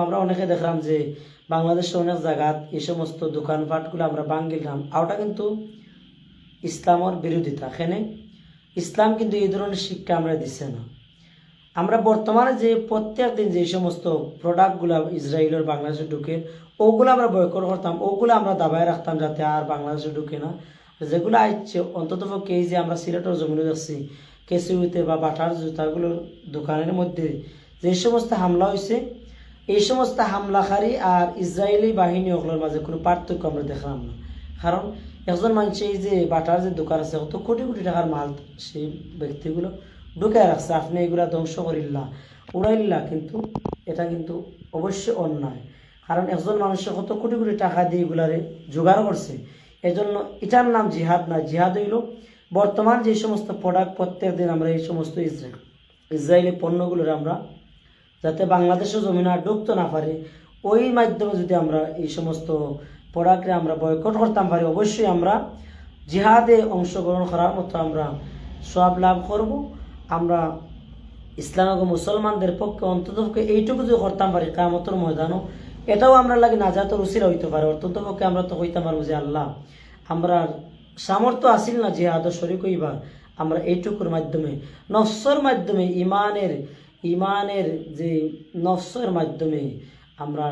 আমরা অনেকে দেখলাম যে বাংলাদেশের অনেক জায়গাত এই সমস্ত দোকানপাটগুলো আমরা ভাঙিলাম, ওটা কিন্তু ইসলামের বিরোধিতা। এখানে ইসলাম কিন্তু এই ধরনের শিক্ষা আমরা দিচ্ছে না। আমরা বর্তমানে যে প্রত্যেক দিন যে সমস্ত প্রোডাক্টগুলো ইসরায়েলের বাংলাদেশে ঢুকে ওগুলো আমরা বয়কট করতাম, ওগুলো আমরা দাবায় রাখতাম যাতে আর বাংলাদেশে ঢুকে না। যেগুলো আসছে অন্তত পক্ষে এই যে আমরা সিলেটের জমিনে দেখছি কেসিউতে বা বাটার জুতাগুলোর দোকানের মধ্যে যে সমস্ত হামলা হয়েছে, এই সমস্ত হামলাকারী আর ইসরায়েলি বাহিনী ওগুলোর মাঝে কোনো পার্থক্য আমরা দেখলাম না। কারণ একজন মানুষ এই যে বাটার যে দোকান আছে অত কোটি কোটি টাকার মাল সেই ব্যক্তিগুলো ঢুকে রাখছে, আপনি এগুলা ধ্বংস করিল্লা উড়াইল্লা, কিন্তু এটা কিন্তু অবশ্যই অন্যায়। কারণ একজন মানুষের কত কোটি কোটি টাকা দিয়ে এগুলারে জোগাড় করছে, এজন্য এটার নাম জিহাদ না। জিহাদ হইল বর্তমান যে সমস্ত প্রোডাক্ট প্রত্যেক দিন আমরা এই সমস্ত ইসরায়েলি পণ্যগুলোর আমরা যাতে বাংলাদেশের জমিনে আর ঢুকতে না পারে, ওই মাধ্যমে যদি আমরা এই সমস্ত প্রোডাক্টে আমরা বয়কট করতাম পারি, অবশ্যই আমরা জিহাদে অংশগ্রহণ করার মতো আমরা সব লাভ করব। আমরা ইসলাম এবং মুসলমানদের পক্ষে অন্ততপক্ষে এইটুকু যদি করতাম পারি কিয়ামতের ময়দানও, এটাও আমরা লাগে নাজাতের উসিলা হইতে পারে। অন্ততপক্ষে আমরা তো হইতে পারবো যে আল্লাহ আমরা সামর্থ্য আসিল না জিহাদ শরীক হইবার, আমরা এইটুকুর মাধ্যমে নফসের মাধ্যমে ইমানের যে নফসের মাধ্যমে আমরা